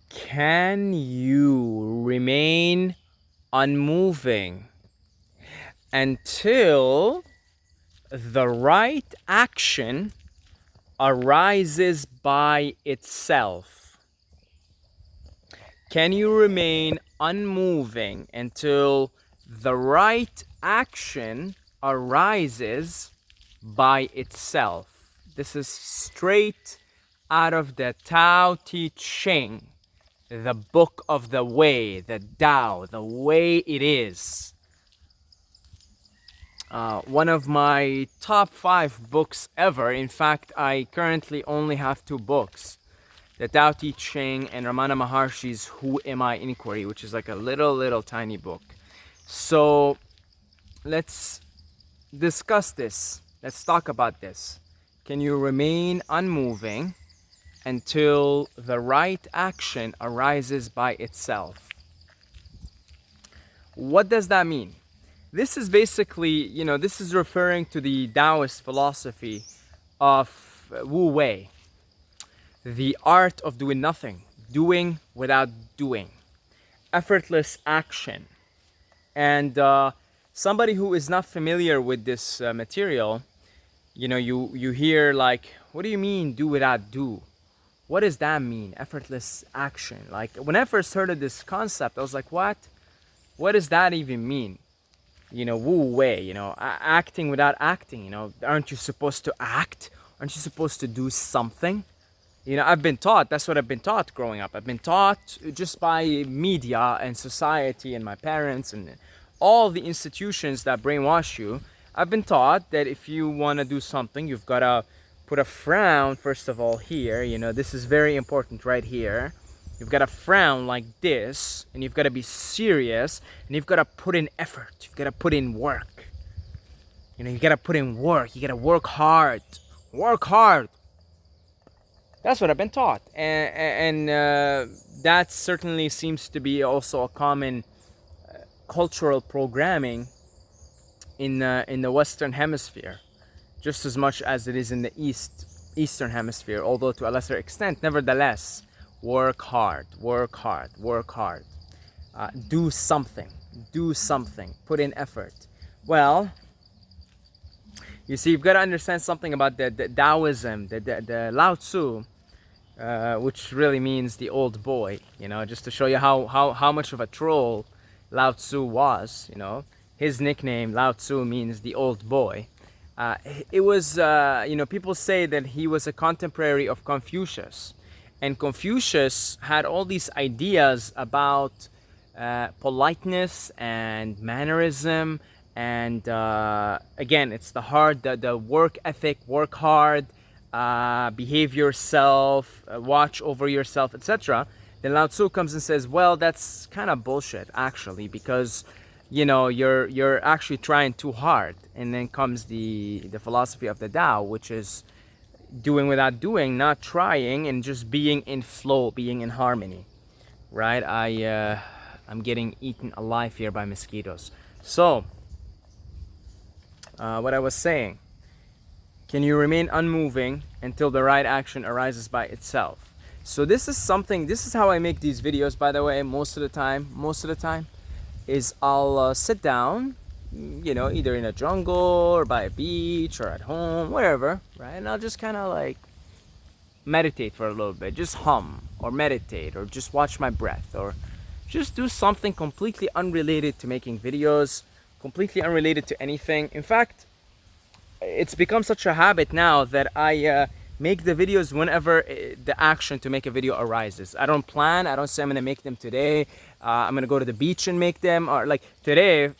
Can you remain unmoving until the right action arises by itself? Can you remain unmoving until the right action arises by itself? This is straight out of the Tao Te Ching, the book of the way, the Tao, the way it is. One of my top 5 books ever. In fact, I currently only have 2 books. The Tao Te Ching and Ramana Maharshi's Who Am I Inquiry, which is like a little tiny book. So let's discuss this. Let's talk about this. Can you remain unmoving until the right action arises by itself? What does that mean? This is basically, this is referring to the Taoist philosophy of Wu Wei, the art of doing nothing, doing without doing, effortless action. And somebody who is not familiar with this material, you hear like, what do you mean do without do? What does that mean? Effortless action. Like when I first heard of this concept, I was like, what? What does that even mean? Wu Wei, acting without acting, aren't you supposed to act? Aren't you supposed to do something? I've been taught, that's what I've been taught growing up. I've been taught just by media and society and my parents and all the institutions that brainwash you. I've been taught that if you want to do something, you've got to put a frown, first of all, here. This is very important right here. You've got to frown like this, and you've got to be serious, and you've got to put in effort. You've got to put in work. You got to put in work. You got to work hard. Work hard. That's what I've been taught. And that certainly seems to be also a common cultural programming in the Western Hemisphere, just as much as it is in the Eastern Hemisphere, although to a lesser extent. Nevertheless, work hard, work hard, work hard. Do something, put in effort. Well, you see, you've got to understand something about the Daoism, the Lao Tzu, which really means the old boy, just to show you how much of a troll Lao Tzu was. His nickname, Lao Tzu, means the old boy. It was, people say that he was a contemporary of Confucius. And Confucius had all these ideas about politeness and mannerism. And again, it's the work ethic, work hard, behave yourself, watch over yourself, etc. Then Lao Tzu comes and says, well, that's kind of bullshit, actually, because you're actually trying too hard. And then comes the philosophy of the Tao, which is doing without doing, not trying, and just being in flow, being in harmony, right? I'm getting eaten alive here by mosquitoes. So what I was saying, can you remain unmoving until the right action arises by itself? So this is how I make these videos, by the way. Most of the time is I'll sit down, either in a jungle or by a beach or at home, wherever, right? And I'll just kind of like meditate for a little bit, just hum or meditate or just watch my breath or just do something completely unrelated to making videos, completely unrelated to anything. In fact, it's become such a habit now that I make the videos whenever the action to make a video arises. I don't say I'm gonna make them today. I'm gonna go to the beach and make them, or like today,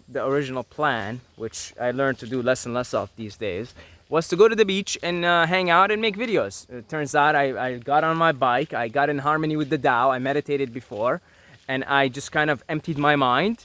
the original plan, which I learned to do less and less of these days, was to go to the beach and hang out and make videos. It turns out I got on my bike, I got in harmony with the Tao, I meditated before, and I just kind of emptied my mind,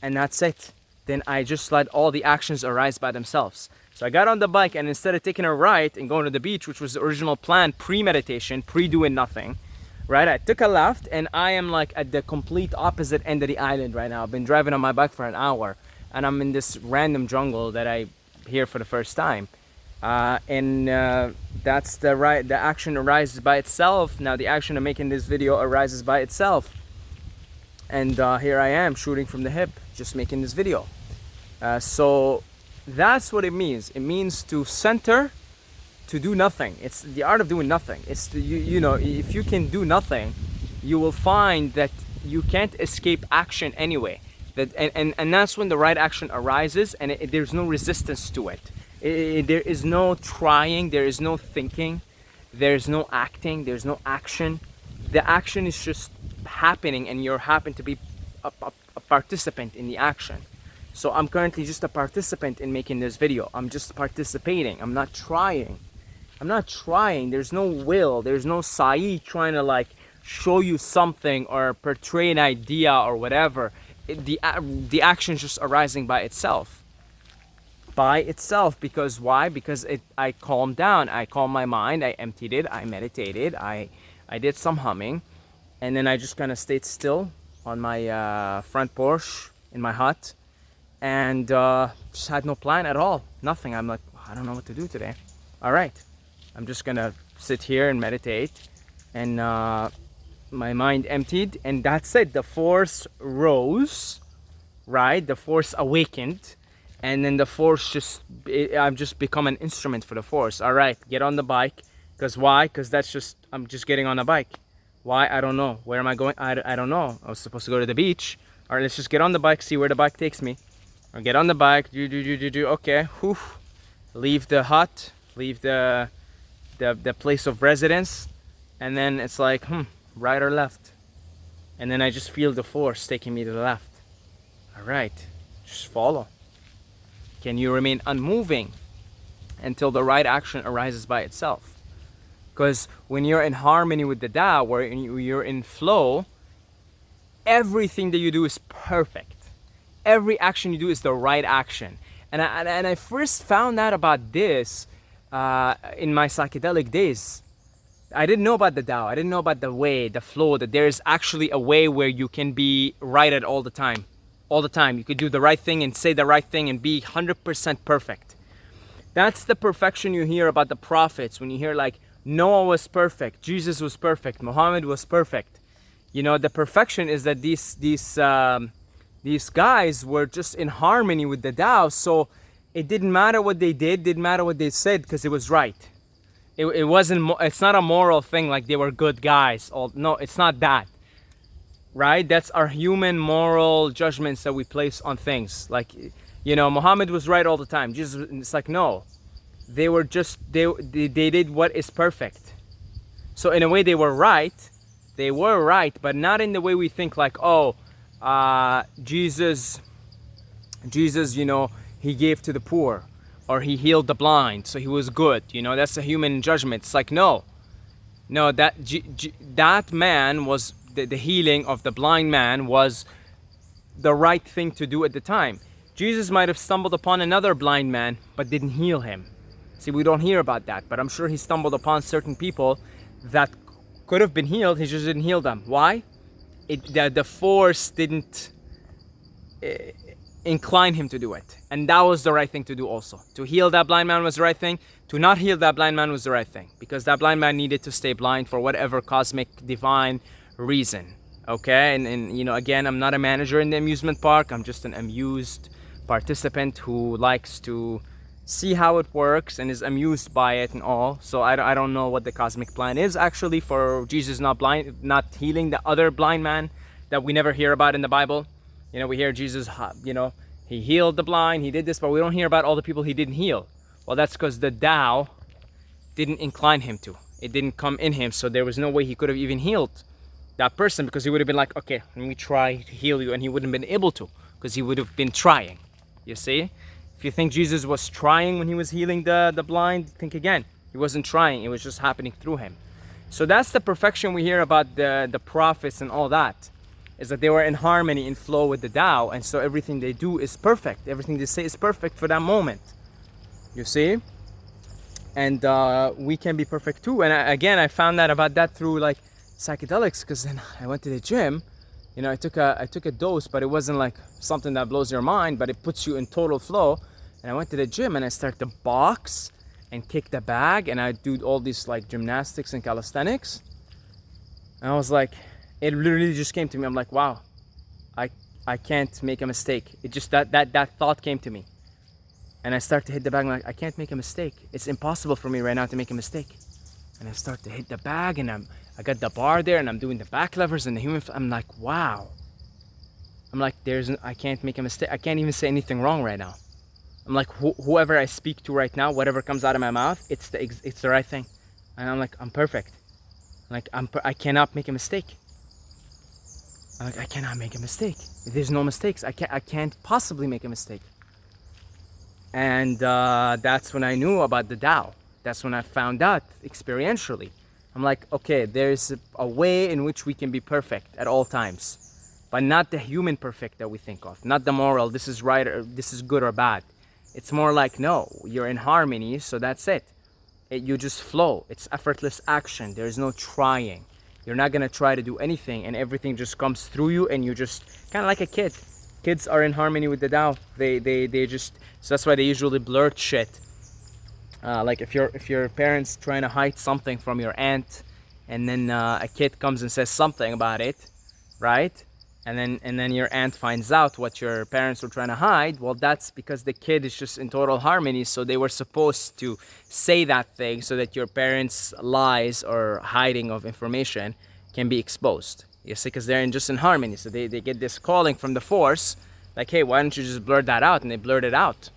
and that's it. Then I just let all the actions arise by themselves. So I got on the bike, and instead of taking a right and going to the beach, which was the original plan, pre-meditation, pre-doing nothing, right? I took a left, and I am like at the complete opposite end of the island right now. I've been driving on my bike for an hour, and I'm in this random jungle that I hear for the first time. that's the action arises by itself. Now the action of making this video arises by itself. And here I am shooting from the hip, just making this video. So that's what it means. It means to center, to do nothing. It's the art of doing nothing. It's the, you know, if you can do nothing, you will find that you can't escape action anyway. And that's when the right action arises, and there's no resistance to it. There is no trying, there is no thinking, there's no acting, there's no action. The action is just happening, and you happen to be a participant in the action. So I'm currently just a participant in making this video. I'm just participating. I'm not trying. I'm not trying. There's no will. There's no Sai trying to like show you something or portray an idea or whatever. The action is just arising by itself. By itself. Because why? Because I calmed down. I calmed my mind. I emptied it. I meditated. I did some humming. And then I just kind of stayed still on my front porch in my hut. And just had no plan at all. Nothing. I'm like, I don't know what to do today. All right. I'm just going to sit here and meditate. And my mind emptied. And that's it. The force rose. Right? The force awakened. And then the force just... I've just become an instrument for the force. All right. Get on the bike. Because why? Because that's just... I'm just getting on the bike. Why? I don't know. Where am I going? I don't know. I was supposed to go to the beach. All right. Let's just get on the bike. See where the bike takes me. Or get on the bike, okay, whew. Leave the hut, leave the place of residence, and then it's like, right or left? And then I just feel the force taking me to the left. All right, just follow. Can you remain unmoving until the right action arises by itself? Because when you're in harmony with the Tao, where you're in flow, everything that you do is perfect. Every action you do is the right action. And I first found out about this in my psychedelic days. I didn't know about the Tao. I didn't know about the way, the flow, that there's actually a way where you can be right at all the time. All the time. You could do the right thing and say the right thing and be 100% perfect. That's the perfection you hear about the prophets. When you hear like, Noah was perfect, Jesus was perfect, Muhammad was perfect. You know, the perfection is that these guys were just in harmony with the Tao, so it didn't matter what they did, didn't matter what they said, because it was right. It wasn't. It's not a moral thing like they were good guys. No, it's not that. Right? That's our human moral judgments that we place on things. Like, you know, Muhammad was right all the time. Jesus, it's like no, they were just they did what is perfect. So in a way, they were right. They were right, but not in the way we think. Like, oh. Jesus, you know, he gave to the poor, or he healed the blind, so he was good. You know, that's a human judgment. It's like, no, that man was, the healing of the blind man was the right thing to do at the time. Jesus might have stumbled upon another blind man, but didn't heal him. See, we don't hear about that, but I'm sure he stumbled upon certain people that could have been healed. He just didn't heal them. Why? The force didn't incline him to do it, and that was the right thing to do. Also, to heal that blind man was the right thing. To not heal that blind man was the right thing, because that blind man needed to stay blind for whatever cosmic divine reason. Okay, and you know, again, I'm not a manager in the amusement park. I'm just an amused participant who likes to see how it works and is amused by it and all. So I don't know what the cosmic plan is actually for Jesus not healing the other blind man that we never hear about in the Bible. You know, we hear Jesus, you know, he healed the blind, he did this, but we don't hear about all the people he didn't heal. Well, that's because the Tao didn't incline him to. It didn't come in him, so there was no way he could have even healed that person, because he would have been like, okay, let me try to heal you, and he wouldn't have been able to, because he would have been trying. You see? If you think Jesus was trying when he was healing the blind, think again. He wasn't trying, it was just happening through him. So that's the perfection we hear about the prophets and all that, is that they were in harmony, in flow with the Tao, and so everything they do is perfect. Everything they say is perfect for that moment. You see? And we can be perfect too. And I found out about that through like psychedelics, because then I went to the gym. You know, I took a dose, but it wasn't like something that blows your mind, but it puts you in total flow. And I went to the gym and I started to box and kick the bag, and I'd do all these like gymnastics and calisthenics. And I was like, it literally just came to me. I'm like, wow, I can't make a mistake. It just, that thought came to me. And I start to hit the bag. I'm like, I can't make a mistake. It's impossible for me right now to make a mistake. And I start to hit the bag, and I got the bar there, and I'm doing the back levers and the human. I'm like, wow. I'm like, I can't make a mistake. I can't even say anything wrong right now. I'm like, whoever I speak to right now, whatever comes out of my mouth, it's the right thing. And I'm like, I'm perfect. Like, I cannot make a mistake. I'm like, I cannot make a mistake. There's no mistakes. I can't possibly make a mistake. And that's when I knew about the Tao. That's when I found out experientially. I'm like, okay, there's a way in which we can be perfect at all times, but not the human perfect that we think of, not the moral, this is right or this is good or bad. It's more like, no, you're in harmony, so that's it. You just flow. It's effortless action. There's no trying. You're not gonna try to do anything, and everything just comes through you, and you just kind of like a kid. Kids are in harmony with the Tao. They just, so that's why they usually blurt shit. Like if your parents trying to hide something from your aunt, and then a kid comes and says something about it, right? And then your aunt finds out what your parents were trying to hide. Well, that's because the kid is just in total harmony. So they were supposed to say that thing so that your parents' lies or hiding of information can be exposed. You see, because they're just in harmony. So they get this calling from the force, like, hey, why don't you just blurt that out? And they blurt it out.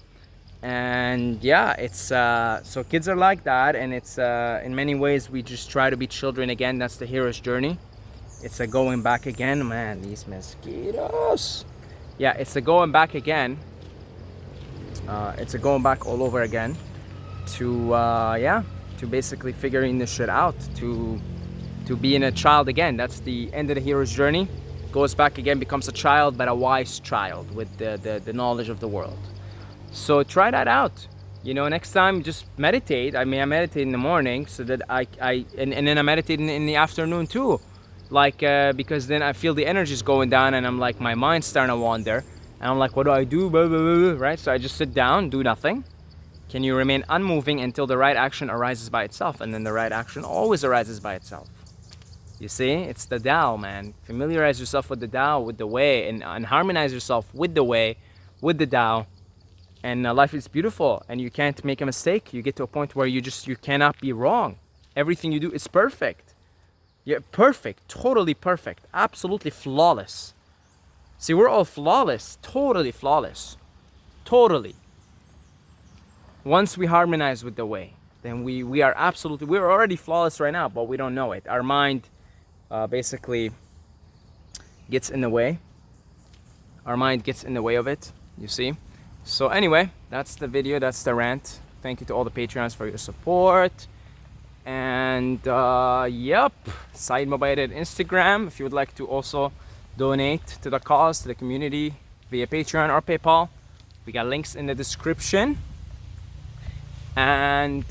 And yeah, it's so kids are like that, and it's in many ways we just try to be children again. That's the hero's journey. It's a going back again. Man, these mosquitoes. Yeah, it's a going back again. It's a going back all over again to to basically figuring this shit out, to being a child again. That's the end of the hero's journey. Goes back again, becomes a child, but a wise child with the knowledge of the world. So try that out. You know, next time just meditate. I mean, I meditate in the morning so that and then I meditate in the afternoon too. Like, because then I feel the energy is going down, and I'm like, my mind's starting to wander. And I'm like, what do I do? Blah, blah, blah, blah, right? So I just sit down, do nothing. Can you remain unmoving until the right action arises by itself? And then the right action always arises by itself. You see, it's the Tao, man. Familiarize yourself with the Tao, with the way, and harmonize yourself with the way, with the Tao. And life is beautiful, and you can't make a mistake. You get to a point where you cannot be wrong. Everything you do is perfect. Yeah, perfect, totally perfect, absolutely flawless. See, we're all flawless, totally flawless, totally. Once we harmonize with the way, then we are absolutely, we're already flawless right now, but we don't know it. Our mind basically gets in the way. Our mind gets in the way of it, you see? So anyway, that's the video, that's the rant. Thank you to all the Patreons for your support. And yep, Saeed Mobile at Instagram. If you would like to also donate to the cause, to the community via Patreon or PayPal, we got links in the description. And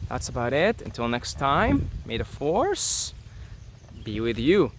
that's about it. Until next time, may the force be with you.